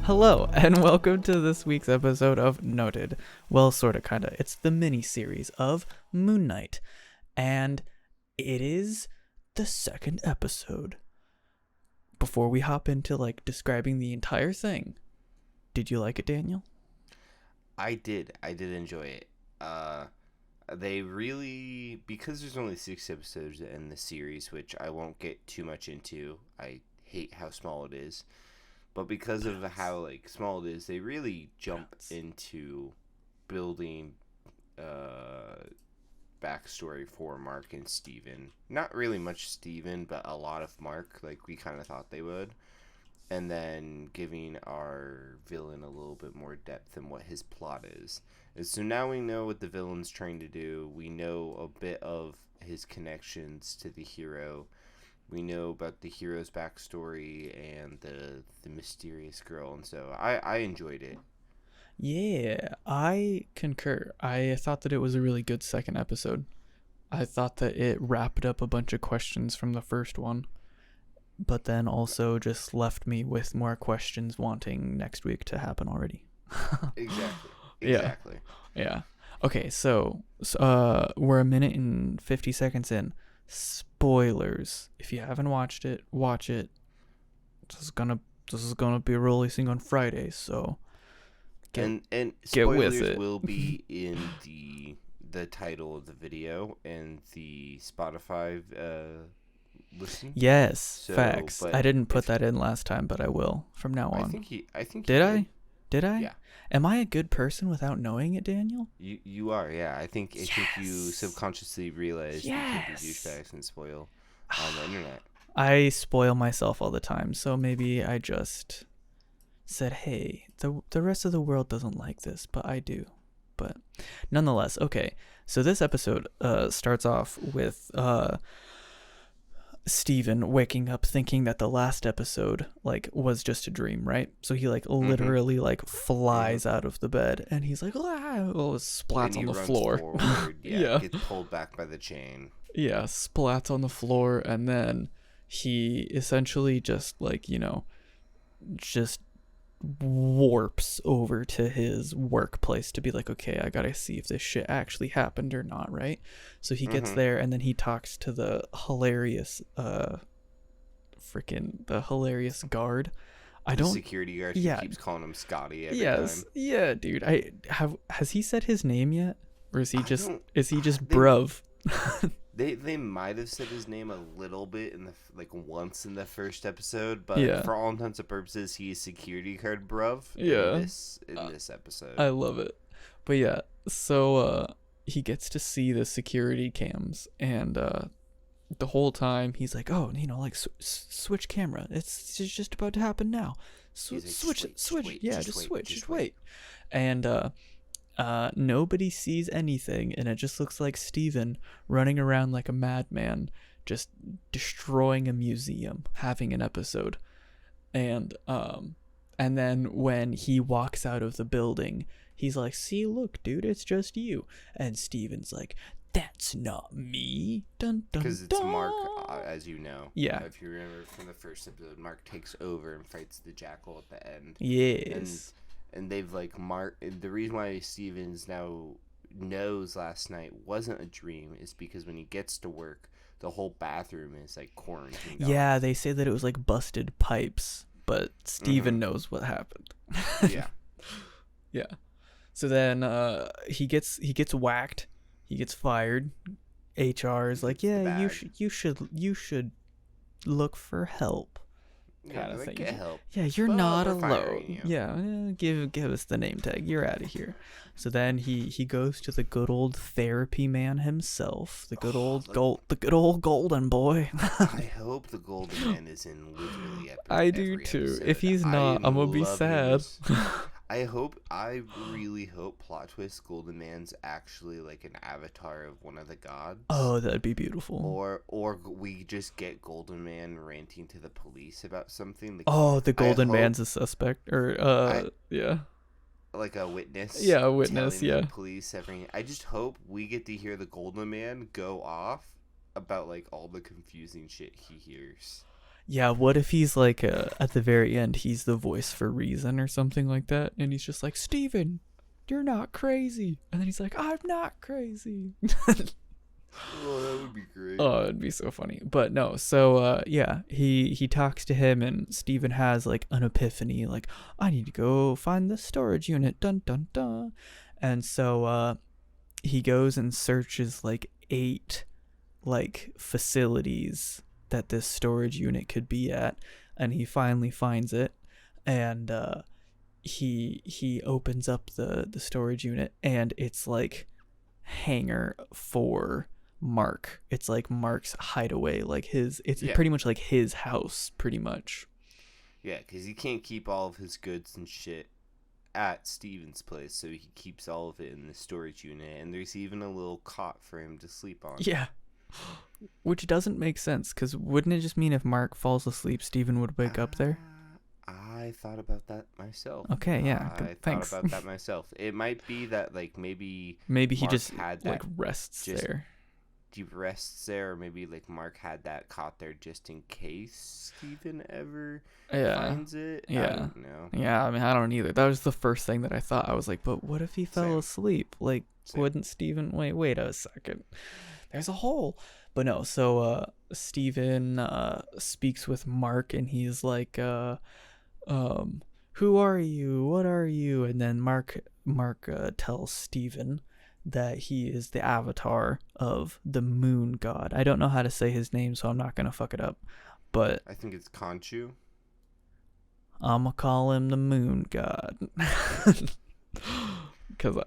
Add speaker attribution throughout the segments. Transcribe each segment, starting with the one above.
Speaker 1: Hello, and welcome to this week's episode of Noted. Well, sorta, kinda. It's the mini-series of Moonknight, and it is the second episode. Before we hop into, describing the entire thing, did you like it, Daniel?
Speaker 2: I did enjoy it. They really, because there's only 6 episodes in the series, which I won't get too much into. I hate how small it is. But because of how small it is, they really jump into building backstory for Mark and Steven. Not really much Steven, but a lot of Mark, like we kind of thought they would. And then giving our villain a little bit more depth in what his plot is. And so now we know what the villain's trying to do. We know a bit of his connections to the hero. We know about the hero's backstory and the mysterious girl, and so I enjoyed it.
Speaker 1: Yeah, I concur. I thought that it was a really good second episode. I thought that it wrapped up a bunch of questions from the first one, but then also just left me with more questions wanting next week to happen already.
Speaker 2: Exactly.
Speaker 1: Yeah. Okay, so we're a minute and 50 seconds in. Spoilers. If you haven't watched it, watch it. This is gonna be releasing on Friday, so
Speaker 2: and
Speaker 1: get with
Speaker 2: spoilers
Speaker 1: it.
Speaker 2: will be in the title of the video and the Spotify listen.
Speaker 1: Yes,
Speaker 2: So,
Speaker 1: facts.
Speaker 2: but
Speaker 1: I didn't put that in last time, but I will from now on.
Speaker 2: I think
Speaker 1: Did I? Did I?
Speaker 2: Yeah.
Speaker 1: Am I a good person without knowing it, Daniel?
Speaker 2: You are, yeah. I think you subconsciously realize you can be douchebags and spoil on the internet.
Speaker 1: I spoil myself all the time, so maybe I just said, hey, the rest of the world doesn't like this, but I do. But nonetheless, okay. So this episode starts off with Steven waking up thinking that the last episode was just a dream, right? So he literally flies out of the bed and he's like, splats on the floor.
Speaker 2: Forward, yeah, gets pulled back by the chain.
Speaker 1: Yeah, splats on the floor, and then he essentially just just warps over to his workplace to be like, okay, I gotta see if this shit actually happened or not, right? So he gets there, and then he talks to the hilarious guard.
Speaker 2: Security guard. He keeps calling him Scotty every time.
Speaker 1: Yeah, dude. Has he said his name yet, or is he just bruv?
Speaker 2: They might have said his name a little bit in the once in the first episode, but for all intents and purposes, he is security guard bruv. In this episode,
Speaker 1: I love it. But yeah, so he gets to see the security cams, and the whole time he's like, oh, switch camera. It's just about to happen now. Switch. Yeah, just switch. Just wait. And nobody sees anything, and it just looks like Steven running around like a madman, just destroying a museum, having an episode. And then when he walks out of the building, he's like, see, look, dude, it's just you. And Steven's like, that's not me. Dun, dun,
Speaker 2: because it's Mark, as you know.
Speaker 1: Yeah.
Speaker 2: If you remember from the first episode, Mark takes over and fights the jackal at the end.
Speaker 1: Yes.
Speaker 2: And they've the reason why Stevens now knows last night wasn't a dream is because when he gets to work, the whole bathroom is quarantined.
Speaker 1: Yeah, they say that it was busted pipes, but Steven knows what happened.
Speaker 2: Yeah.
Speaker 1: Yeah. So then he gets whacked. He gets fired. HR is like, yeah, you should look for help. Kind of thing.
Speaker 2: Get help.
Speaker 1: Yeah, you're not alone. You. Yeah, give us the name tag. You're out of here. So then he goes to the good old therapy man himself, the good old golden boy.
Speaker 2: I hope the golden man is in literally
Speaker 1: I do too. Episode. If he's not, I'm gonna be sad.
Speaker 2: I really hope plot twist Golden Man's actually an avatar of one of the gods.
Speaker 1: Oh, that'd be beautiful.
Speaker 2: Or we just get Golden Man ranting to the police about something.
Speaker 1: The Golden Man's a suspect, or yeah.
Speaker 2: Like a witness.
Speaker 1: Yeah, a witness, yeah.
Speaker 2: Police I just hope we get to hear the Golden Man go off about all the confusing shit he hears.
Speaker 1: Yeah, what if he's like at the very end he's the voice for reason or something like that, and he's just like, Steven, you're not crazy, and then he's like, I'm not crazy.
Speaker 2: Oh, that would be great.
Speaker 1: Oh, it'd be so funny. But no, so yeah, he talks to him, and Steven has like an epiphany, like, I need to go find the storage unit, dun dun dun. And so he goes and searches like 8 like facilities that this storage unit could be at, and he finally finds it. And he opens up the storage unit, and it's like hangar for Mark. It's like Mark's hideaway, like it's
Speaker 2: Yeah.
Speaker 1: pretty much like his house, pretty much.
Speaker 2: Yeah, because he can't keep all of his goods and shit at Steven's place, so he keeps all of it in the storage unit, and there's even a little cot for him to sleep on.
Speaker 1: Yeah. Which doesn't make sense, because wouldn't it just mean if Mark falls asleep, Steven would wake up there?
Speaker 2: I thought about that myself.
Speaker 1: Okay, yeah. Thanks.
Speaker 2: Thought about that myself. It might be that, like, maybe
Speaker 1: Maybe he
Speaker 2: Mark
Speaker 1: just
Speaker 2: had that
Speaker 1: like rests
Speaker 2: just
Speaker 1: there.
Speaker 2: deep rests there, or maybe like Mark had that cot there just in case Steven ever finds it.
Speaker 1: Yeah.
Speaker 2: I don't know.
Speaker 1: Yeah, I mean, I don't either. That was the first thing that I thought. I was like, but what if he fell
Speaker 2: Same.
Speaker 1: asleep? Like,
Speaker 2: Same.
Speaker 1: wouldn't Steven wait a second. There's a hole. But no, so Steven speaks with Mark, and he's like, who are you? What are you? And then Mark tells Steven that he is the avatar of the moon god. I don't know how to say his name, so I'm not gonna fuck it up. But
Speaker 2: I think it's Conchu.
Speaker 1: I'ma call him the moon god. Because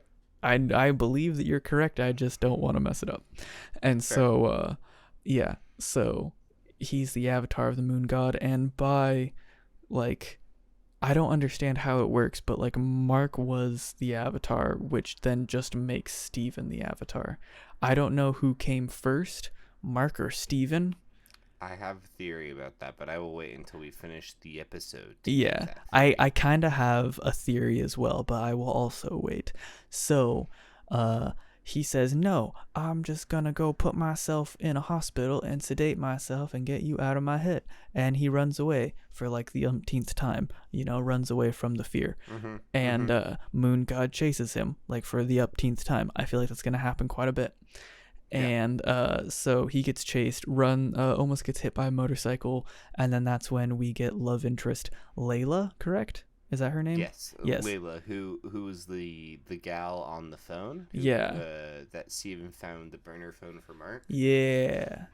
Speaker 1: I believe that you're correct. I just don't want to mess it up. And
Speaker 2: Fair.
Speaker 1: so, yeah. So he's the avatar of the moon god, and by like, I don't understand how it works, but like Mark was the avatar, which then just makes Steven the avatar. I don't know who came first, Mark or Steven.
Speaker 2: I have a theory about that, but I will wait until we finish the episode.
Speaker 1: Yeah, I kind of have a theory as well, but I will also wait. So, he says, no, I'm just gonna go put myself in a hospital and sedate myself and get you out of my head. And he runs away for like the umpteenth time, runs away from the fear.
Speaker 2: Mm-hmm.
Speaker 1: And Moon God chases him like for the umpteenth time. I feel like that's gonna happen quite a bit. And so he gets chased, almost gets hit by a motorcycle, and then that's when we get love interest Layla, correct? Is that her name?
Speaker 2: Yes. Layla, who was the gal on the phone? That Steven found the burner phone for Mark.
Speaker 1: Yeah.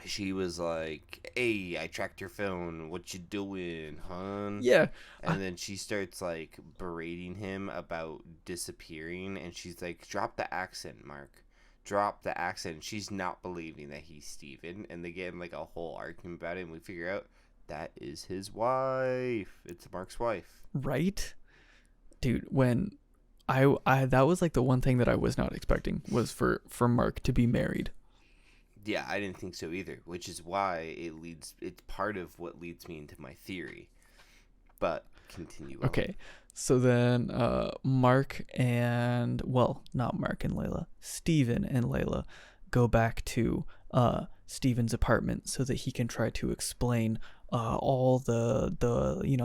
Speaker 2: She was like, hey, I tracked your phone. What you doing, hun?
Speaker 1: Yeah.
Speaker 2: And then she starts, like, berating him about disappearing, and she's like, drop the accent, Mark. Drop the accent. She's not believing that he's Steven, and they get in like a whole argument about it, and we figure out that is his wife. It's Mark's wife.
Speaker 1: Right? Dude, when I that was like the one thing that I was not expecting was for Mark to be married.
Speaker 2: Yeah, I didn't think so either, which is why it's part of what leads me into my theory. But continue on.
Speaker 1: Okay. So then Mark and, well, not Mark and Layla, Steven and Layla go back to Steven's apartment so that he can try to explain all the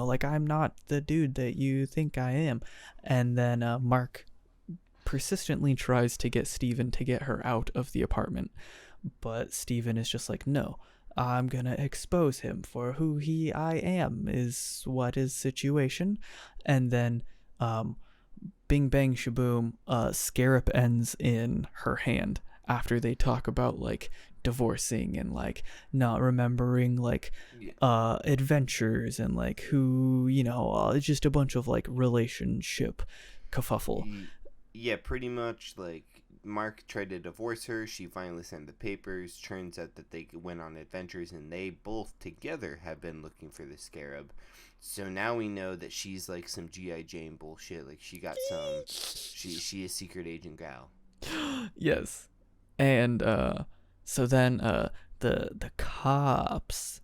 Speaker 1: like, I'm not the dude that you think I am. And then Mark persistently tries to get Steven to get her out of the apartment. But Steven is just like, no, I'm gonna expose him for who I am, is what his situation. And then bing bang shaboom, Scarab ends in her hand after they talk about like divorcing and like not remembering like adventures and like who just a bunch of like relationship kerfuffle.
Speaker 2: Yeah, pretty much. Like, Mark tried to divorce her. She finally sent the papers. Turns out that they went on adventures, and they both together have been looking for the Scarab. So now we know that she's like some G.I. Jane bullshit. Like, she got some. She is secret agent gal.
Speaker 1: Yes. And so then the cops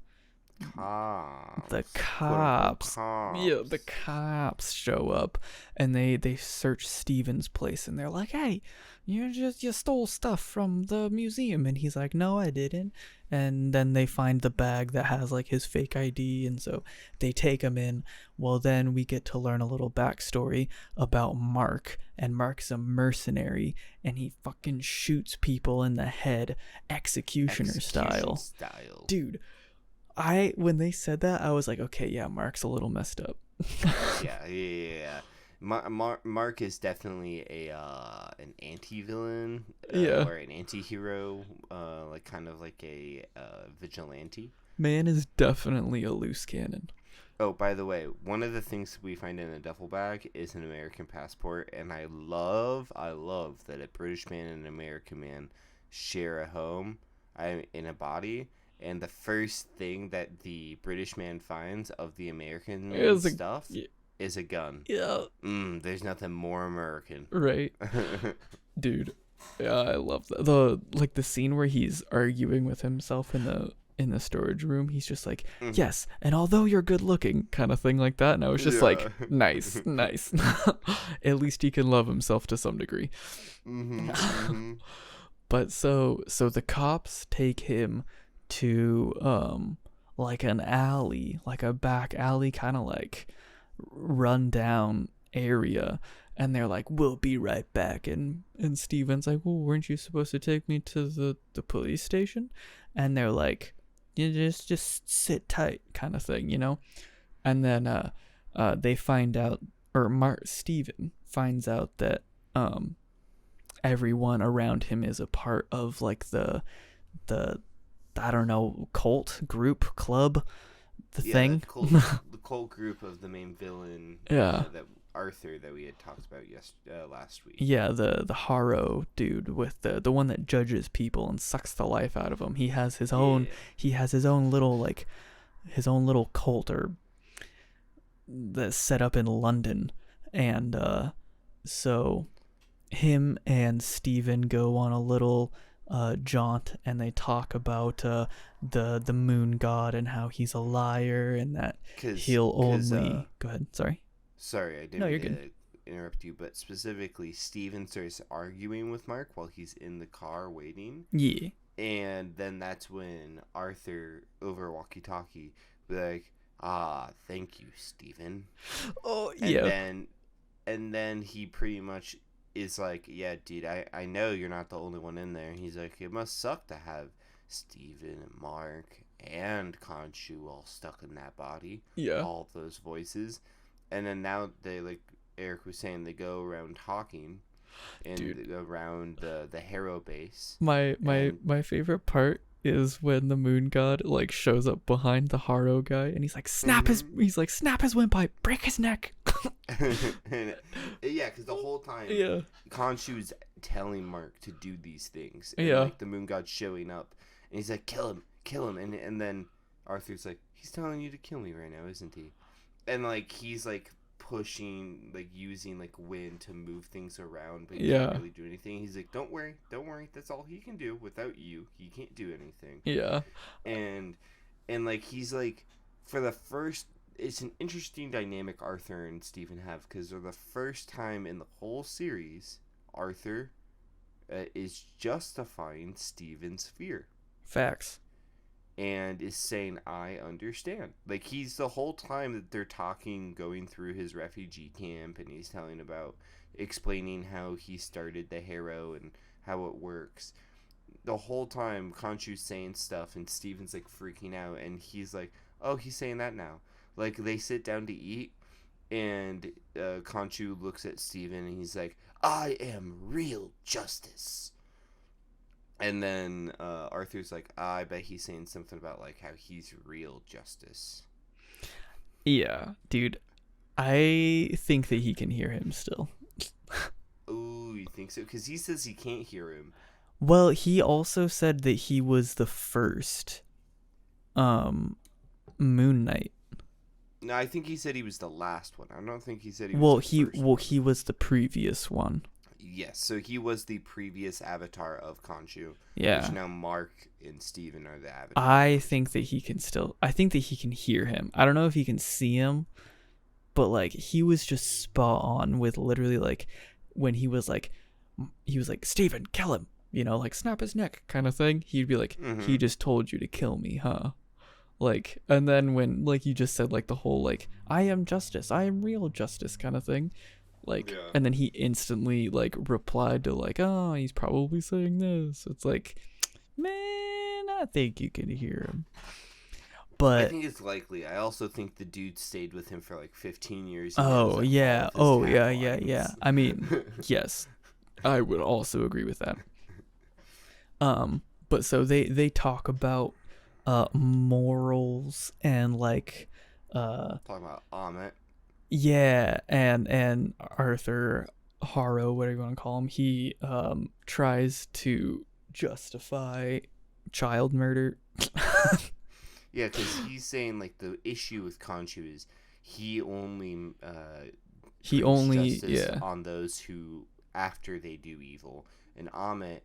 Speaker 2: cops.
Speaker 1: The
Speaker 2: Quote unquote
Speaker 1: cops.
Speaker 2: cops.
Speaker 1: Yeah, the cops show up and they search Steven's place and they're like, "Hey, you stole stuff from the museum." And he's like, "No, I didn't." And then they find the bag that has like his fake ID, and so they take him in. Well, then we get to learn a little backstory about Mark, and Mark's a mercenary and he fucking shoots people in the head executioner
Speaker 2: Execution
Speaker 1: style.
Speaker 2: style.
Speaker 1: Dude, when they said that, I was like, okay, yeah, Mark's a little messed up.
Speaker 2: Yeah. Mark is definitely an anti-villain,
Speaker 1: Yeah.
Speaker 2: or an anti-hero, like kind of like a vigilante.
Speaker 1: Man is definitely a loose cannon.
Speaker 2: Oh, by the way, one of the things we find in a duffel bag is an American passport, and I love that a British man and an American man share a home, in a body. And the first thing that the British man finds of the American man's stuff is a gun.
Speaker 1: Yeah.
Speaker 2: There's nothing more American.
Speaker 1: Right. Dude. Yeah, I love that. The scene where he's arguing with himself in the storage room, he's just like, "Yes, and although you're good looking," kind of thing like that. And I was just like, nice. At least he can love himself to some degree. But so the cops take him to like an alley, like a back alley, kind of like run down area, and they're like, "We'll be right back." And Steven's like, "Well, weren't you supposed to take me to the police station?" And they're like, "You just sit tight," kind of thing, you know. And then they find out, or Steven finds out that everyone around him is a part of like the I don't know, cult group club, thing.
Speaker 2: The cult group of the main villain.
Speaker 1: Yeah.
Speaker 2: That Arthur that we had talked about last week.
Speaker 1: Yeah, the Harrow dude with the one that judges people and sucks the life out of them. He has his own.
Speaker 2: Yeah.
Speaker 1: He has his own little cult that's set up in London, and so him and Steven go on a little jaunt, and they talk about the moon god and how he's a liar and that he'll only go ahead.
Speaker 2: Sorry, I didn't
Speaker 1: No, you're
Speaker 2: mean
Speaker 1: good.
Speaker 2: to interrupt you, but specifically Steven starts arguing with Mark while he's in the car waiting.
Speaker 1: Yeah.
Speaker 2: And then that's when Arthur, over walkie-talkie, be like, thank you, Steven.
Speaker 1: Oh,
Speaker 2: And
Speaker 1: yeah.
Speaker 2: And then he pretty much is like, "Yeah, dude, I know you're not the only one in there." He's like, "It must suck to have Steven and Mark and Khonshu all stuck in that body."
Speaker 1: Yeah.
Speaker 2: All of those voices. And then now they, like Eric was saying, they go around talking and around the Harrow base.
Speaker 1: My favorite part is when the moon god like shows up behind the Harrow guy, and he's like, snap his windpipe, break his neck.
Speaker 2: Yeah, because the whole time Khonshu's telling Mark to do these things, and like the moon god's showing up, and he's like, kill him, and then Arthur's like, he's telling you to kill me right now, isn't he? And like he's like pushing, like using like wind to move things around, but he can't really do anything. He's like, don't worry, that's all he can do. Without you, he can't do anything. And like he's like, for the first, it's an interesting dynamic Arthur and Steven have, because they're the first time in the whole series Arthur is justifying Steven's fear.
Speaker 1: Facts.
Speaker 2: And is saying, I understand. Like, he's the whole time that they're talking, going through his refugee camp, and he's explaining how he started the Harrow and how it works. The whole time, Khonshu's saying stuff, and Steven's, like, freaking out, and he's like, oh, he's saying that now. Like, they sit down to eat, and Khonshu looks at Steven, and he's like, I am real justice. And then Arthur's like, I bet he's saying something about like how he's real justice.
Speaker 1: Yeah, dude. I think that he can hear him still.
Speaker 2: Ooh, you think so? Because he says he can't hear him.
Speaker 1: Well, he also said that he was the first Moonknight.
Speaker 2: No, I think he said he was the last one. I don't think he said he was the first one.
Speaker 1: He was the previous one.
Speaker 2: Yes, so he was the previous avatar of Khonshu, which
Speaker 1: Yeah.
Speaker 2: now Mark and Steven are the avatar of
Speaker 1: I
Speaker 2: Khonshu.
Speaker 1: think that he can still. I think that he can hear him. I don't know if he can see him, but like he was just spot on with literally like when he was like Steven, kill him. Like snap his neck kind of thing. He'd be like,
Speaker 2: Mm-hmm.
Speaker 1: he just told you to kill me, huh? Like, and then when like you just said like the whole like I am justice, I am real justice kind of thing. Like,
Speaker 2: Yeah.
Speaker 1: and then he instantly like replied to like, oh, he's probably saying this. It's like, man, I think you can hear him.
Speaker 2: I
Speaker 1: But
Speaker 2: think it's likely. I also think the dude stayed with him for like 15 years. He knows
Speaker 1: oh
Speaker 2: all
Speaker 1: yeah,
Speaker 2: of his
Speaker 1: oh
Speaker 2: tag
Speaker 1: yeah, yeah, yeah.
Speaker 2: lines.
Speaker 1: I mean, yes, I would also agree with that. But so they talk about morals and like
Speaker 2: Talking about Amit.
Speaker 1: yeah, and Arthur Harrow, whatever you want to call him, he tries to justify child murder.
Speaker 2: Yeah, because he's saying like the issue with Khonshu is he only
Speaker 1: He
Speaker 2: brings
Speaker 1: only
Speaker 2: justice
Speaker 1: yeah.
Speaker 2: on those who after they do evil, and Amit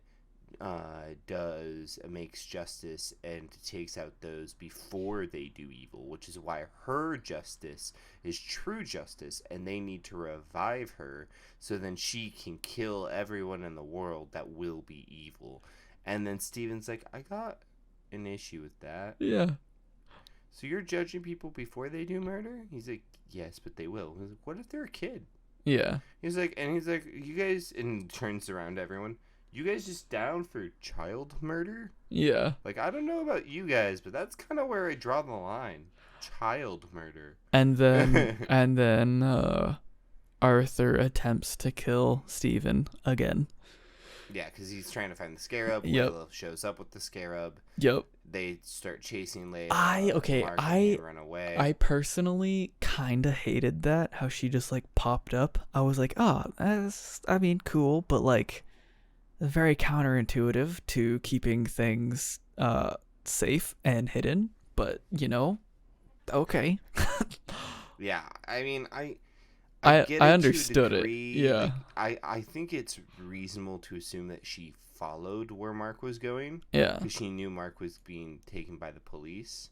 Speaker 2: does makes justice and takes out those before they do evil, which is why her justice is true justice, and they need to revive her so then she can kill everyone in the world that will be evil. And then Steven's like, I got an issue with that.
Speaker 1: Yeah.
Speaker 2: So you're judging people before they do murder? He's like, yes, but they will. He's like, what if they're a kid?
Speaker 1: Yeah.
Speaker 2: He's like, you guys, and turns around to everyone. You guys just down for child murder?
Speaker 1: Yeah.
Speaker 2: Like, I don't know about you guys, but that's kind of where I draw the line. Child murder.
Speaker 1: And then Arthur attempts to kill Stephen again.
Speaker 2: Yeah, because he's trying to find the scarab.
Speaker 1: Yep.
Speaker 2: Layla shows up with the scarab.
Speaker 1: Yep.
Speaker 2: They start chasing Layla. Mark run away.
Speaker 1: I personally kind of hated that, how she just like popped up. I was like, oh, I mean, cool, but like very counterintuitive to keeping things safe and hidden, but okay.
Speaker 2: Yeah, I mean,
Speaker 1: I
Speaker 2: get
Speaker 1: I
Speaker 2: it
Speaker 1: understood
Speaker 2: to a
Speaker 1: it.
Speaker 2: degree.
Speaker 1: Yeah.
Speaker 2: Like, I think it's reasonable to assume that she followed where Mark was going
Speaker 1: Yeah.
Speaker 2: because she knew Mark was being taken by the police,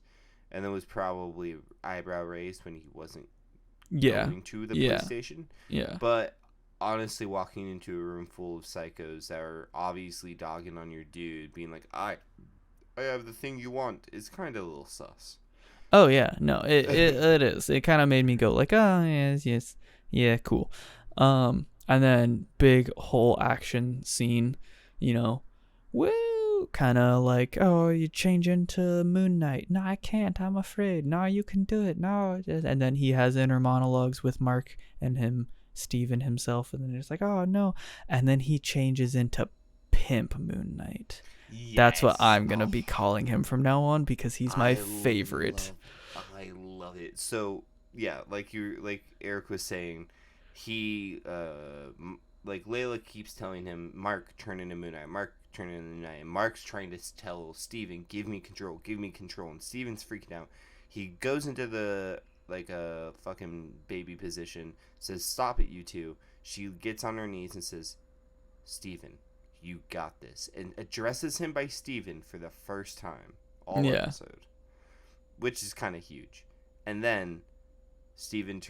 Speaker 2: and then was probably eyebrow raised when he wasn't going to the police station.
Speaker 1: Yeah.
Speaker 2: But honestly, walking into a room full of psychos that are obviously dogging on your dude, being like, I have the thing you want, is kind of a little sus.
Speaker 1: Oh yeah, no, it is. It kind of made me go like, oh yes, yeah, cool. And then big whole action scene, woo, kind of like, oh, you change into Moonknight. No, I can't. I'm afraid. No, you can do it. No, and then he has inner monologues with Mark and him, Steven himself, and then it's like, oh no, and then he changes into Pimp Moonknight.
Speaker 2: Yes.
Speaker 1: That's what I'm gonna be calling him from now on because he's my favorite.
Speaker 2: I love it. So yeah, like Eric was saying, he like Layla keeps telling him, Mark, turn into Moonknight. Mark, turn into Moonknight. And Mark's trying to tell Steven, give me control, and Steven's freaking out. He goes into the like a fucking baby position, says, stop it, you two. She gets on her knees and says, Steven, you got this, and addresses him by Steven for the first time all episode, which is kind of huge. And then Steven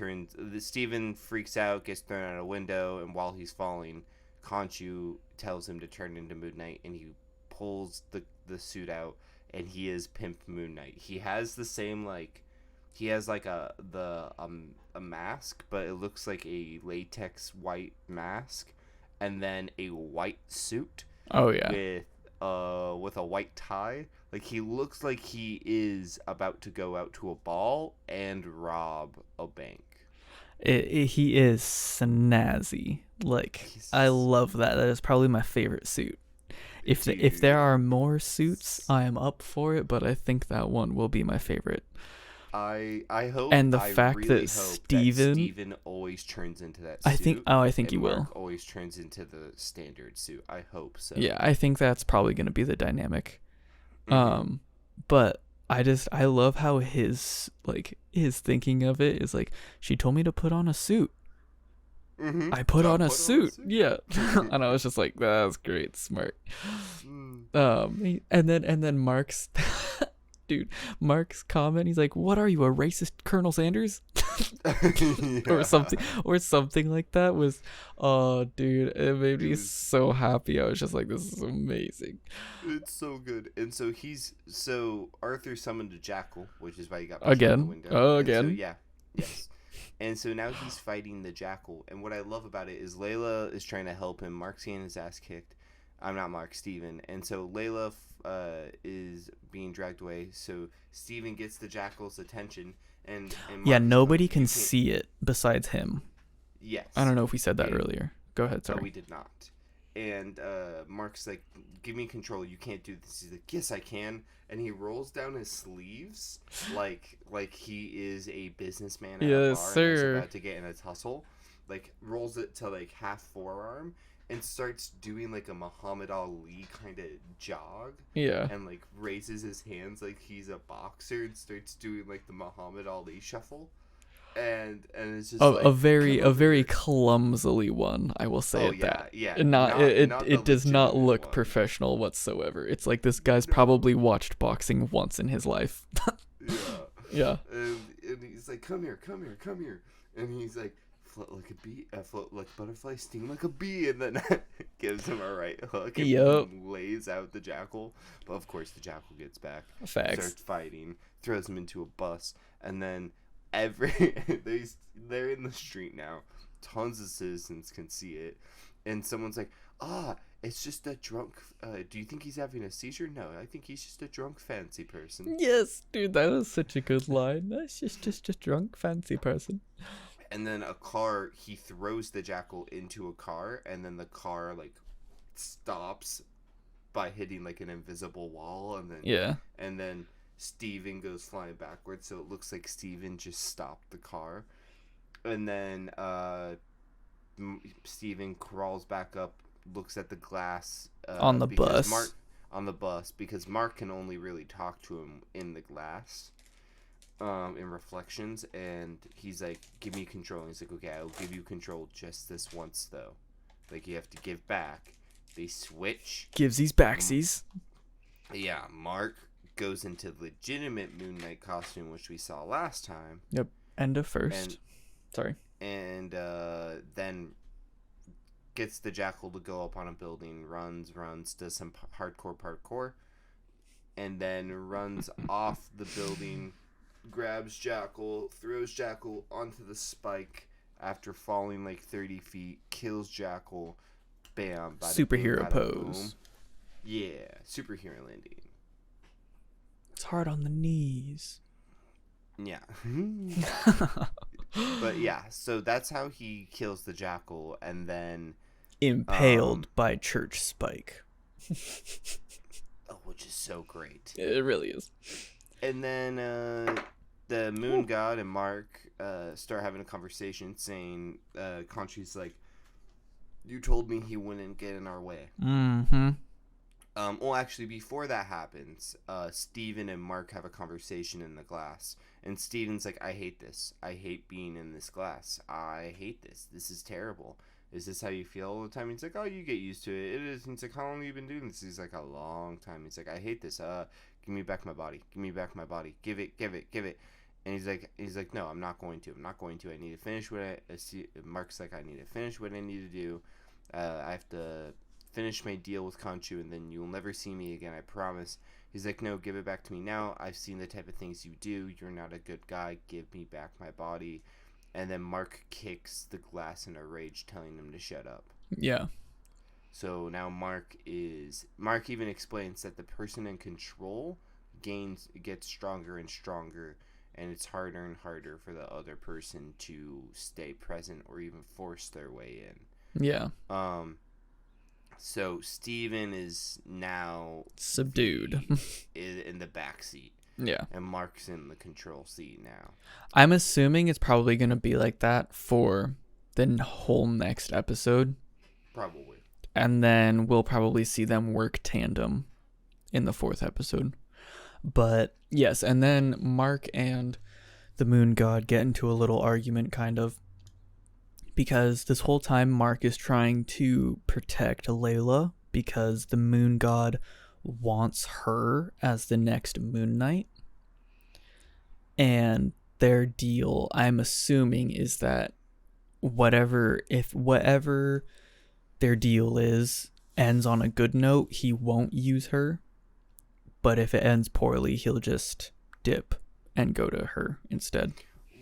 Speaker 2: freaks out, gets thrown out a window, and while he's falling, Khonshu tells him to turn into Moonknight, and he pulls the suit out, and he is Pimp Moonknight. He has the same he has like a mask, but it looks like a latex white mask, and then a white suit.
Speaker 1: Oh yeah.
Speaker 2: With a white tie. Like, he looks like he is about to go out to a ball and rob a bank.
Speaker 1: He is snazzy. Like, I love that. That is probably my favorite suit. If there are more suits, I am up for it, but I think that one will be my favorite.
Speaker 2: I hope.
Speaker 1: And the fact
Speaker 2: really
Speaker 1: that Steven
Speaker 2: always turns into that suit.
Speaker 1: I think he
Speaker 2: Mark
Speaker 1: will.
Speaker 2: Always turns into the standard suit. I hope so.
Speaker 1: Yeah, I think that's probably going to be the dynamic. But I love how his thinking of it is like, she told me to put on a suit. I put
Speaker 2: John
Speaker 1: on a
Speaker 2: put on a
Speaker 1: suit.
Speaker 2: suit.
Speaker 1: Yeah. And I was just like, that's great, smart.
Speaker 2: Mm.
Speaker 1: And then Mark's dude, Mark's comment, he's like, "What are you, a racist, Colonel Sanders?" or something,
Speaker 2: Yeah.
Speaker 1: or something like that was, oh, dude, it made
Speaker 2: It
Speaker 1: me
Speaker 2: was.
Speaker 1: so happy. I was just like, this is amazing.
Speaker 2: It's so good. And so Arthur summoned a jackal, which is why he got pushed out the
Speaker 1: Again,
Speaker 2: window.
Speaker 1: oh,
Speaker 2: And so
Speaker 1: again,
Speaker 2: yeah, yes. And so now he's fighting the jackal. And what I love about it is Layla is trying to help him. Mark's getting his ass kicked. I'm not Mark, Steven. And so Layla is being dragged away. So Steven gets the jackal's attention. And
Speaker 1: yeah.
Speaker 2: Mark is like,
Speaker 1: Nobody
Speaker 2: you
Speaker 1: can
Speaker 2: can't.
Speaker 1: see it besides him.
Speaker 2: Yes.
Speaker 1: I don't know if we said that
Speaker 2: And
Speaker 1: earlier. Go ahead,
Speaker 2: no,
Speaker 1: sorry.
Speaker 2: we did not. And Mark's like, give me control. You can't do this. He's like, yes, I can. And he rolls down his sleeves like he is a businessman at a
Speaker 1: Yes,
Speaker 2: bar and is
Speaker 1: sir.
Speaker 2: about to get in a tussle. Like, rolls it to like half forearm and starts doing like a Muhammad Ali kind of jog.
Speaker 1: Yeah.
Speaker 2: And like raises his hands like he's a boxer and starts doing like the Muhammad Ali shuffle. And it's just like,
Speaker 1: A very
Speaker 2: come over here.
Speaker 1: clumsily one, I will say
Speaker 2: Oh
Speaker 1: it
Speaker 2: yeah,
Speaker 1: that.
Speaker 2: yeah.
Speaker 1: And not it
Speaker 2: not
Speaker 1: it
Speaker 2: the
Speaker 1: does not
Speaker 2: legitimate
Speaker 1: look
Speaker 2: one.
Speaker 1: professional whatsoever. It's like this guy's
Speaker 2: No.
Speaker 1: probably watched boxing once in his life.
Speaker 2: Yeah.
Speaker 1: Yeah.
Speaker 2: And he's like, come here, come here, come here. And he's like, float like a bee, float like a butterfly, sting like a bee, and then gives him a right hook and
Speaker 1: Yup.
Speaker 2: lays out the jackal. But of course, the jackal gets back,
Speaker 1: Facts.
Speaker 2: starts fighting, throws him into a bus, and then they're in the street now. Tons of citizens can see it, and someone's like, it's just a drunk. Do you think he's having a seizure? No, I think he's just a drunk fancy person.
Speaker 1: Yes, dude, that was such a good line. That's just a drunk fancy person.
Speaker 2: And then he throws the jackal into a car, and then the car like stops by hitting like an invisible wall, and then
Speaker 1: Yeah.
Speaker 2: and then Steven goes flying backwards, so it looks like Steven just stopped the car. And then Steven crawls back up, looks at the glass
Speaker 1: On the
Speaker 2: because
Speaker 1: bus.
Speaker 2: on the bus, because Mark can only really talk to him in the glass, in reflections, and he's like, give me control. And he's like, okay, I'll give you control just this once, though. Like, you have to give back. They switch.
Speaker 1: Gives these backsies.
Speaker 2: Yeah, Mark goes into legitimate Moonknight costume, which we saw last time.
Speaker 1: Yep. End of first.
Speaker 2: And
Speaker 1: Sorry.
Speaker 2: and then gets the jackal to go up on a building, runs, does some hardcore parkour, and then runs off the building, grabs jackal, throws jackal onto the spike after falling like 30 feet, kills jackal, bam, bada bing,
Speaker 1: Superhero
Speaker 2: bada
Speaker 1: pose.
Speaker 2: boom. Yeah, superhero landing.
Speaker 1: It's hard on the knees.
Speaker 2: Yeah. But yeah, so that's how he kills the jackal, and then
Speaker 1: Impaled by church spike.
Speaker 2: which is so great.
Speaker 1: It really is.
Speaker 2: And then the moon god and Mark start having a conversation, saying, Conchi's like, you told me he wouldn't get in our way.
Speaker 1: Mm-hmm.
Speaker 2: Well, actually, before that happens, Steven and Mark have a conversation in the glass. And Steven's like, I hate this. I hate being in this glass. I hate this. This is terrible. Is this how you feel all the time? He's like, oh, you get used to it. It is. He's like, how long have you been doing this? He's like, a long time. He's like, I hate this. Give me back my body. Give me back my body. Give it. And he's like, no, I'm not going to. I need to finish what Mark's like, I need to finish what I need to do. I have to finish my deal with Conchu, and then you'll never see me again, I promise. He's like, no, give it back to me now. I've seen the type of things you do. You're not a good guy. Give me back my body. And then Mark kicks the glass in a rage, telling him to shut up.
Speaker 1: Yeah.
Speaker 2: So now Mark even explains that the person in control gets stronger and stronger, and it's harder and harder for the other person to stay present or even force their way in.
Speaker 1: Yeah.
Speaker 2: So Steven is now
Speaker 1: Subdued.
Speaker 2: in the back seat.
Speaker 1: Yeah.
Speaker 2: And Mark's in the control seat now.
Speaker 1: I'm assuming it's probably going to be like that for the whole next episode.
Speaker 2: Probably.
Speaker 1: And then we'll probably see them work tandem in the 4th episode. But yes, and then Mark and the moon god get into a little argument, kind of, because this whole time Mark is trying to protect Layla because the moon god wants her as the next Moon Knight. And their deal, I'm assuming, is that whatever their deal is ends on a good note, he won't use her. But if it ends poorly, he'll just dip and go to her instead.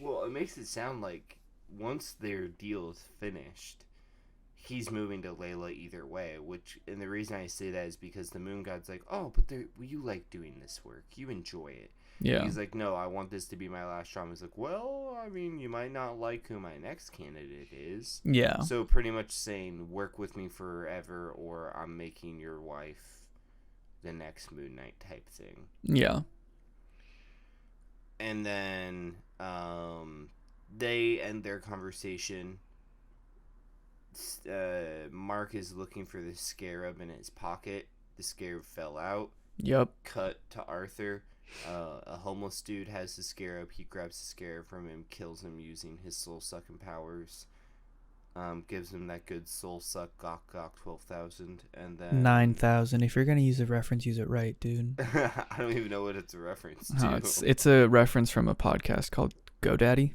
Speaker 2: Well, it makes it sound like once their deal is finished, he's moving to Layla either way. And the reason I say that is because the moon god's like, oh, but you like doing this work. You enjoy it.
Speaker 1: Yeah.
Speaker 2: And he's like, no, I want this to be my last job. He's like, well, I mean, you might not like who my next candidate is.
Speaker 1: Yeah.
Speaker 2: So pretty much saying, work with me forever, or I'm making your wife the next Moon Knight type thing.
Speaker 1: Yeah.
Speaker 2: And then they end their conversation. Mark is looking for the scarab in his pocket. The scarab fell out.
Speaker 1: Yep.
Speaker 2: Cut to Arthur. A homeless dude has the scarab. He grabs the scarab from him, kills him using his soul sucking powers. Gives him that good soul suck gok gok 12,000, and then
Speaker 1: 9,000. If you're gonna use a reference, use it right, dude.
Speaker 2: I don't even know what it's a reference to.
Speaker 1: No, it's a reference from a podcast called GoDaddy.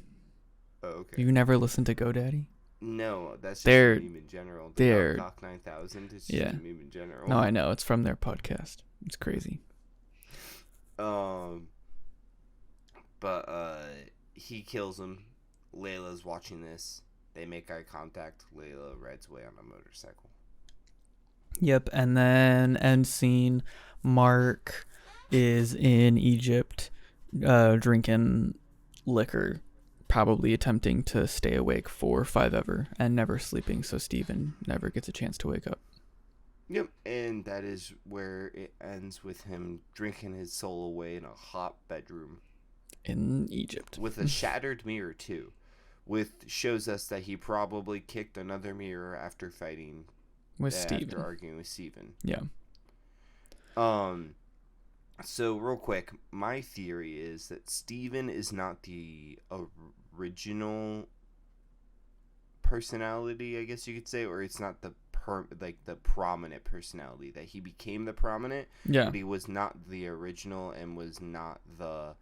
Speaker 2: Oh, okay.
Speaker 1: You never listened to GoDaddy?
Speaker 2: No, that's just
Speaker 1: They're-
Speaker 2: a meme in general.
Speaker 1: they're-
Speaker 2: Gok 9,000 is just
Speaker 1: yeah.
Speaker 2: a meme in general.
Speaker 1: No, I know. It's from their podcast. It's crazy.
Speaker 2: But he kills him. Layla's watching this. They make eye contact. Layla rides away on a motorcycle.
Speaker 1: Yep, and then end scene, Mark is in Egypt drinking liquor, probably attempting to stay awake for 5 ever and never sleeping, so Steven never gets a chance to wake up.
Speaker 2: Yep, and that is where it ends with him drinking his soul away in a hot bedroom.
Speaker 1: In Egypt.
Speaker 2: With a shattered mirror, too. Shows us that he probably kicked another mirror after fighting
Speaker 1: With
Speaker 2: after
Speaker 1: Steven.
Speaker 2: arguing with Steven.
Speaker 1: Yeah.
Speaker 2: So real quick, my theory is that Steven is not the original personality, I guess you could say, or it's not the prominent personality. That he became the prominent,
Speaker 1: Yeah.
Speaker 2: but he was not the original and was not the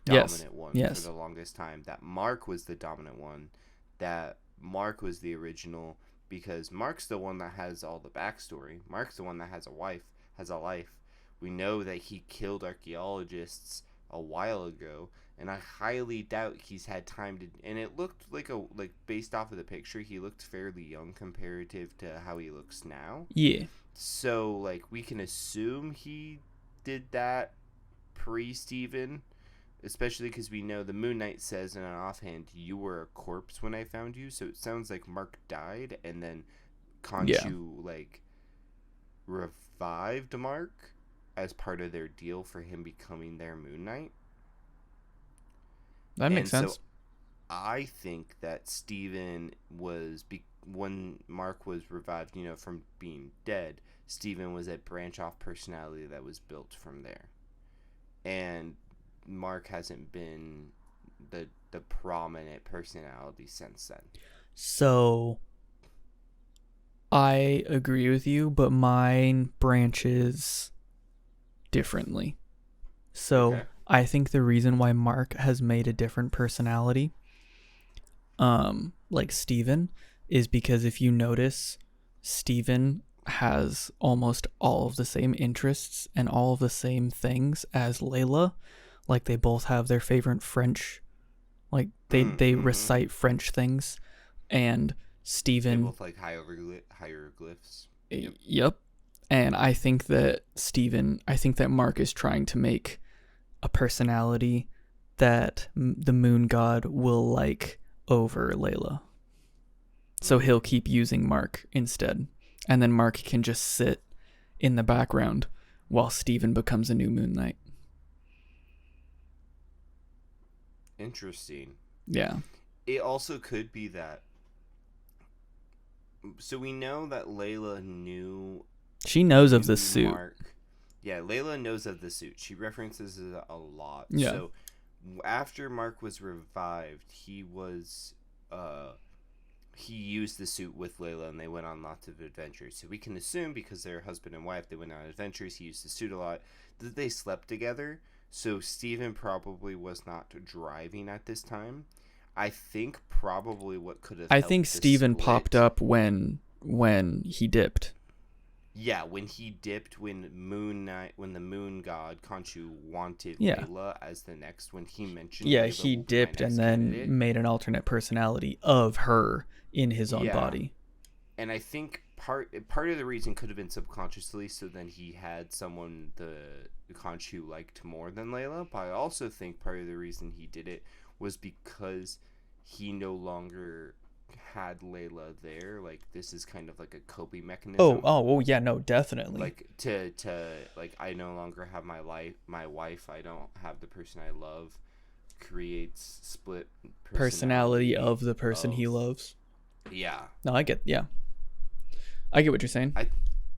Speaker 2: dominant one
Speaker 1: Yes.
Speaker 2: for the longest time. That Mark was the dominant one. That Mark was the original, because Mark's the one that has all the backstory. Mark's the one that has a life. We know that he killed archaeologists a while ago, and I highly doubt he's had time to. And it looked like based off of the picture, he looked fairly young comparative to how he looks now.
Speaker 1: Yeah.
Speaker 2: So we can assume he did that pre-Steven, especially because we know the Moon Knight says in an offhand, you were a corpse when I found you. So it sounds like Mark died, and then Khonshu revived Mark as part of their deal for him becoming their Moon Knight.
Speaker 1: That makes sense.
Speaker 2: So I think that Steven was when Mark was revived, from being dead. Steven was a branch off personality that was built from there, and Mark hasn't been the prominent personality since then.
Speaker 1: So I agree with you, but mine branches differently. So
Speaker 2: Okay.
Speaker 1: I think the reason why Mark has made a different personality, like Steven, is because if you notice, Steven has almost all of the same interests and all of the same things as Layla. Like, they both have their favorite French, like they recite French things, and Steven,
Speaker 2: They both like hieroglyphs.
Speaker 1: Yep. And I think that Mark is trying to make a personality that the moon god will like over Layla. So he'll keep using Mark instead. And then Mark can just sit in the background while Steven becomes a new Moon Knight.
Speaker 2: Interesting.
Speaker 1: Yeah.
Speaker 2: It also could be that. So we know that Layla knew.
Speaker 1: She knows of the suit.
Speaker 2: Mark. Yeah, Layla knows of the suit. She references it a lot.
Speaker 1: Yeah.
Speaker 2: So after Mark was revived, he used the suit with Layla, and they went on lots of adventures. So we can assume, because they're husband and wife, they went on adventures, he used the suit a lot, that they slept together. So Steven probably was not driving at this time. I think probably what could have
Speaker 1: I
Speaker 2: helped
Speaker 1: think
Speaker 2: the
Speaker 1: Steven
Speaker 2: split-
Speaker 1: popped up when he dipped.
Speaker 2: Yeah, when he dipped, when the moon god Khonshu wanted
Speaker 1: Yeah.
Speaker 2: Layla as the next, when he mentioned
Speaker 1: Yeah,
Speaker 2: Layla
Speaker 1: he
Speaker 2: will be my
Speaker 1: dipped
Speaker 2: next
Speaker 1: and then
Speaker 2: candidate.
Speaker 1: made an alternate personality of her in his own
Speaker 2: Yeah.
Speaker 1: body.
Speaker 2: And I think part of the reason could have been subconsciously, so then he had someone the Khonshu liked more than Layla. But I also think part of the reason he did it was because he no longer had Layla there. Like, this is kind of like a coping mechanism.
Speaker 1: Oh, yeah, no, definitely.
Speaker 2: Like to like, I no longer have my wife. I don't have the person I love. Creates split
Speaker 1: personality of the person he loves.
Speaker 2: Yeah.
Speaker 1: No, I get what you're saying.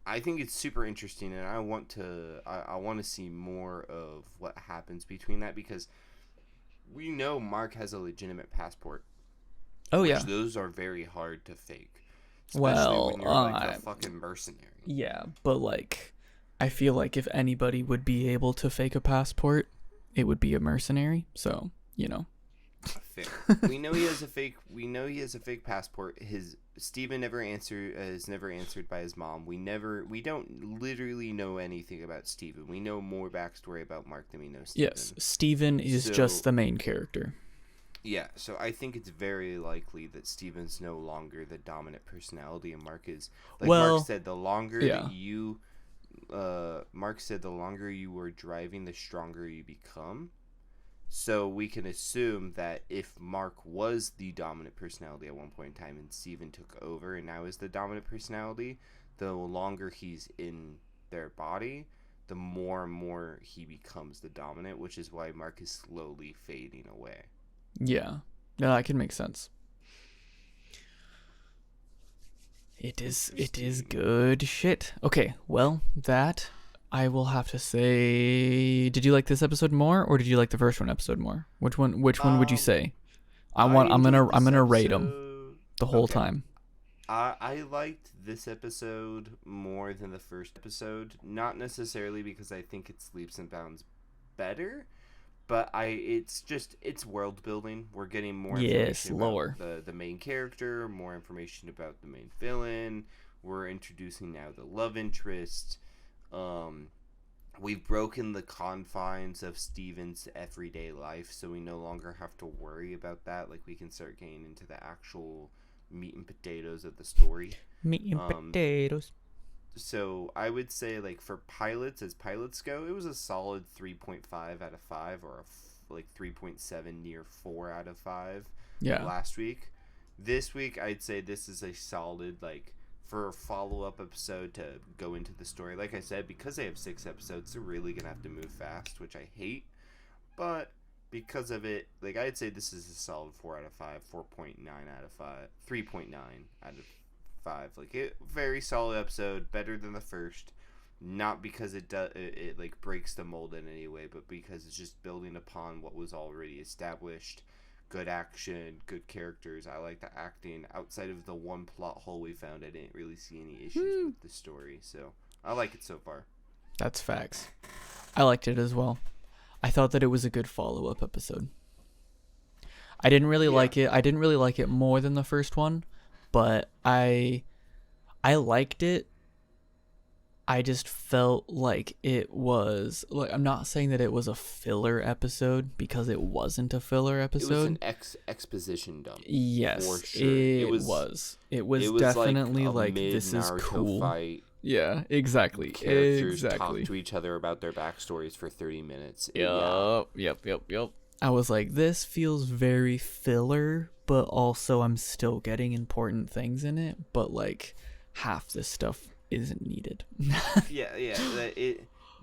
Speaker 2: I think it's super interesting, and I want to see more of what happens between that, because we know Mark has a legitimate passport.
Speaker 1: Oh,
Speaker 2: which
Speaker 1: yeah.
Speaker 2: Those are very hard to fake. Especially
Speaker 1: Well,
Speaker 2: when you're like a fucking mercenary.
Speaker 1: Yeah, but like, I feel like if anybody would be able to fake a passport, it would be a mercenary. So, you know.
Speaker 2: Fair. We know he has a fake passport. Steven is never answered by his mom. We don't literally know anything about Steven. We know more backstory about Mark than we know Steven.
Speaker 1: Yes, Steven is just the main character.
Speaker 2: Yeah, so I think it's very likely that Steven's no longer the dominant personality, and Mark is. Like Mark said, the longer that you, Mark said, the longer you were driving, the stronger you become. So we can assume that if Mark was the dominant personality at one point in time, and Steven took over and now is the dominant personality, the longer he's in their body, the more and more he becomes the dominant, which is why Mark is slowly fading away.
Speaker 1: Yeah. No, that can make sense. It is good shit. Okay, well, that I will have to say, did you like this episode more, or did you like the first episode more? Which one would you say? I'm gonna rate them the whole time.
Speaker 2: I liked this episode more than the first episode, not necessarily because I think it's leaps and bounds better, but it's world building. We're getting more information about the main character, more information about the main villain. We're introducing now the love interest. We've broken the confines of Steven's everyday life, so we no longer have to worry about that. Like, we can start getting into the actual meat and potatoes of the story.
Speaker 1: Meat and potatoes.
Speaker 2: So I would say, like, for pilots, as pilots go, it was a solid 3.5 out of 5, or like 3.7 near 4 out of 5.
Speaker 1: Yeah.
Speaker 2: Last week. This week, I'd say this is a solid, like, for a follow-up episode to go into the story. Like I said, because they have 6 episodes, they're really gonna have to move fast, which I hate. But because of it, like, I'd say this is a solid 4 out of 5, 4.9 out of 5, 3.9 out of 5. Like, very solid episode, better than the first. Not because it like breaks the mold in any way, but because it's just building upon what was already established. Good action, good characters. I like the acting. Outside of the one plot hole we found, I didn't really see any issues with the story. So I like it so far.
Speaker 1: That's facts. I liked it as well. I thought that it was a good follow-up episode. I didn't really like it. I didn't really like it more than the first one, but I liked it. I just felt like it was, like, I'm not saying that it was a filler episode, because it wasn't a filler episode.
Speaker 2: It was an exposition dump.
Speaker 1: Yes,
Speaker 2: for sure.
Speaker 1: It was definitely like this is cool.
Speaker 2: Fight.
Speaker 1: Yeah, exactly.
Speaker 2: Characters talk to each other about their backstories for 30 minutes.
Speaker 1: Yep. I was like, this feels very filler, but also I'm still getting important things in it, but like half this stuff isn't needed.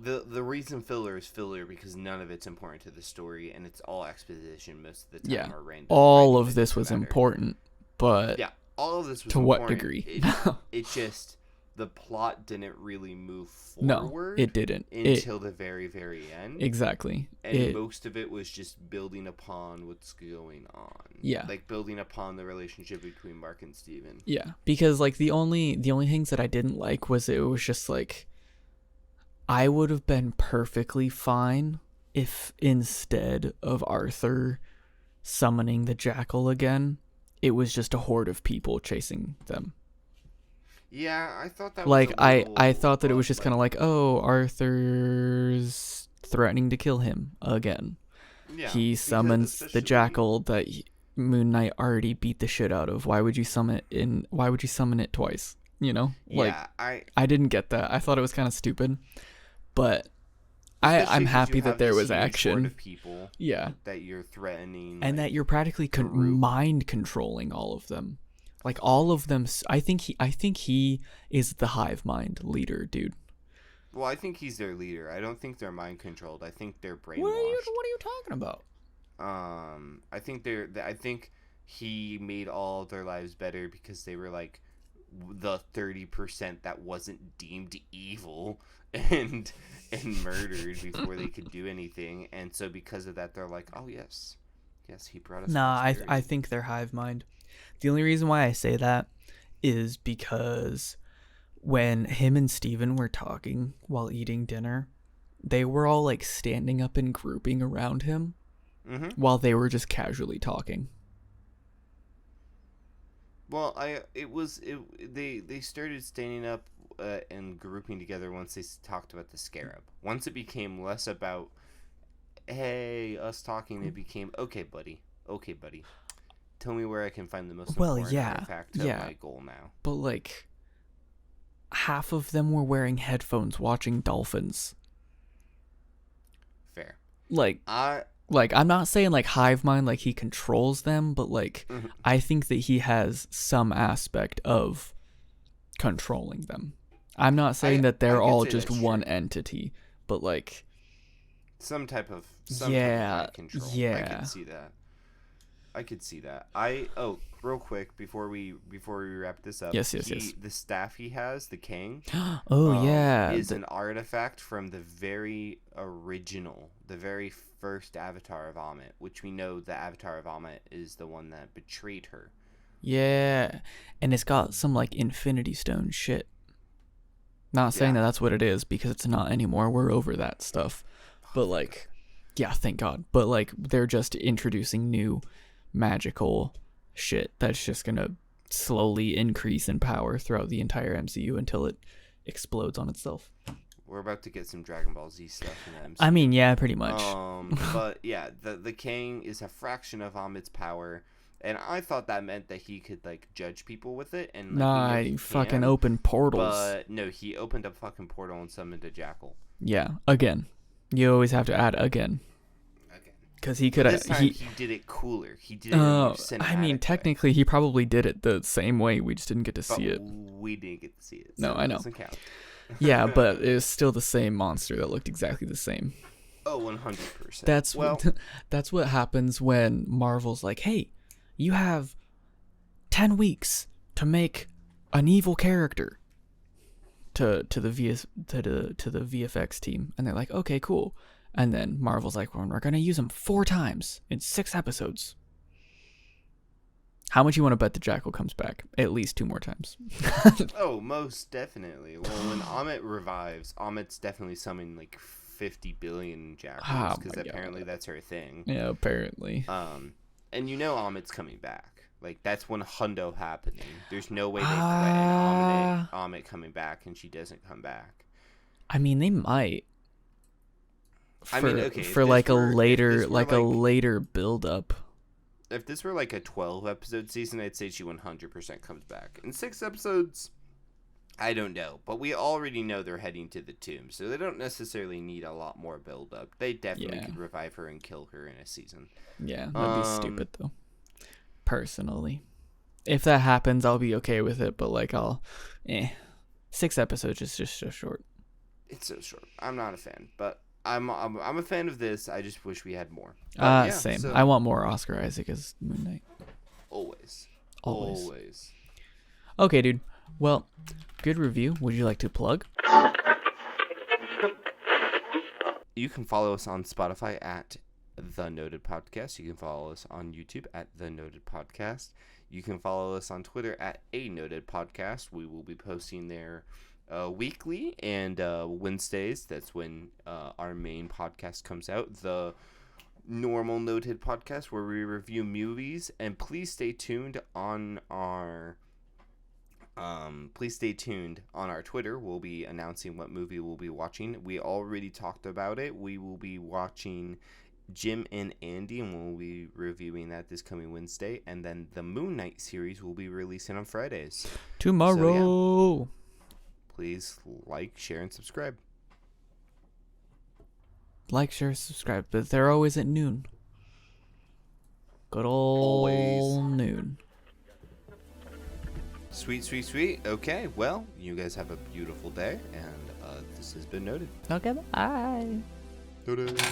Speaker 2: The reason filler is filler because none of it's important to the story, and it's all exposition most of the time, or random.
Speaker 1: All of this was important, but
Speaker 2: all of this was
Speaker 1: to
Speaker 2: important.
Speaker 1: what degree?
Speaker 2: It just the plot didn't really move
Speaker 1: No,
Speaker 2: forward.
Speaker 1: it didn't.
Speaker 2: Until the very, very end.
Speaker 1: Exactly.
Speaker 2: And most of it was just building upon what's going on.
Speaker 1: Yeah.
Speaker 2: Like building upon the relationship between Mark and Steven.
Speaker 1: Yeah, because like the only things that I didn't like was it was just like I would have been perfectly fine if instead of Arthur summoning the jackal again, it was just a horde of people chasing them.
Speaker 2: Yeah, I thought that
Speaker 1: like
Speaker 2: was a little
Speaker 1: I thought that it was
Speaker 2: odd,
Speaker 1: just kind of like, oh, Arthur's threatening to kill him again.
Speaker 2: Yeah,
Speaker 1: He summons the jackal that Moon Knight already beat the shit out of. Why would you summon it twice? You know? Like,
Speaker 2: yeah,
Speaker 1: I didn't get that. I thought it was kind of stupid. But I'm happy that there was action.
Speaker 2: Of people that you're threatening.
Speaker 1: And that you're practically mind controlling all of them. Like all of them. I think he is the hive mind leader, dude.
Speaker 2: Well, I think he's their leader. I don't think they're mind controlled. I think they're brainwashed.
Speaker 1: What are you talking about?
Speaker 2: I think he made all of their lives better because they were like the 30% that wasn't deemed evil and murdered before they could do anything, and so because of that, they're like, oh yes, he brought us.
Speaker 1: Nah, I think they're hive mind. The only reason why I say that is because when him and Steven were talking while eating dinner, they were all like standing up and grouping around him while they were just casually talking.
Speaker 2: Well, they started standing up and grouping together once they talked about the scarab. Once it became less about, hey, us talking, it became, okay, buddy. Tell me where I can find the most important artifact of my goal now.
Speaker 1: But, like, half of them were wearing headphones watching dolphins.
Speaker 2: Fair.
Speaker 1: Like, I'm not saying, like, hive mind, like, he controls them, but, like, I think that he has some aspect of controlling them. I'm not saying that they're all just one entity, but, like...
Speaker 2: Some type of mind control.
Speaker 1: Yeah.
Speaker 2: I could see that. Real quick before we wrap this up.
Speaker 1: Yes.
Speaker 2: The staff he has, the king. Is an artifact from the very original, the very first Avatar of Amit, which we know the Avatar of Amit is the one that betrayed her.
Speaker 1: Yeah, and it's got some like Infinity Stone shit. Not saying that that's what it is, because it's not anymore. We're over that stuff. But like, yeah, thank God. But like, they're just introducing new magical shit that's just gonna slowly increase in power throughout the entire MCU until it explodes on itself.
Speaker 2: We're about to get some Dragon Ball Z stuff in the MCU.
Speaker 1: I mean, yeah, pretty much.
Speaker 2: But yeah, the king is a fraction of Amit's power, and I thought that meant that he could like judge people with it. And like,
Speaker 1: he fucking opened portals.
Speaker 2: But no, he opened a fucking portal and summoned a jackal.
Speaker 1: Yeah, again. You always have to add again. Because he could have.
Speaker 2: He did it cooler. He did it in a more cinematic
Speaker 1: I mean, technically, he probably did it the same way. We just didn't get to see it.
Speaker 2: We didn't get to see it.
Speaker 1: No,
Speaker 2: So
Speaker 1: I know.
Speaker 2: It doesn't count.
Speaker 1: Yeah, but it was still the same monster that looked exactly the same.
Speaker 2: Oh, 100%.
Speaker 1: That's what happens when Marvel's like, hey, you have 10 weeks to make an evil character to the VFX team, and they're like, okay, cool. And then Marvel's like, well, we're gonna use him 4 times in 6 episodes. How much you want to bet the Jackal comes back? At least 2 more times.
Speaker 2: Oh, most definitely. Well, when Amit revives, Amit's definitely summoning like 50 billion jackals, because apparently that's her thing.
Speaker 1: Yeah, apparently.
Speaker 2: And you know Amit's coming back. Like, that's when hundo happening. There's no way they threaten Amit coming back and she doesn't come back.
Speaker 1: I mean, they might. For
Speaker 2: like
Speaker 1: a later build up.
Speaker 2: If this were like a 12 episode season, I'd say she 100% comes back. In 6 episodes, I don't know, but we already know they're heading to the tomb, so they don't necessarily need a lot more build up. They definitely could revive her and kill her in a season.
Speaker 1: Yeah, that'd be stupid though. Personally, if that happens, I'll be okay with it. But like, 6 episodes is just so short.
Speaker 2: It's so short. I'm not a fan, but I'm a fan of this. I just wish we had more.
Speaker 1: Same. So, I want more Oscar Isaac as Moon Knight.
Speaker 2: Always.
Speaker 1: Okay, dude. Well, good review. Would you like to plug?
Speaker 2: You can follow us on Spotify at The Noted Podcast. You can follow us on YouTube at The Noted Podcast. You can follow us on Twitter at A Noted Podcast. We will be posting there weekly and Wednesdays. That's when our main podcast comes out. The normal Noted Podcast where we review movies. And please stay tuned on our Twitter. We'll be announcing what movie we'll be watching. We already talked about it. We will be watching Jim and Andy, and we'll be reviewing that this coming Wednesday. And then the Moonknight series will be releasing on Fridays.
Speaker 1: Tomorrow.
Speaker 2: So, yeah. Please like, share, and subscribe.
Speaker 1: Like, share, subscribe. But they're always at noon. Good old
Speaker 2: Always.
Speaker 1: noon.
Speaker 2: Sweet, sweet, sweet. Okay, well, you guys have a beautiful day, and this has been Noted.
Speaker 1: Okay, bye.
Speaker 2: Noted.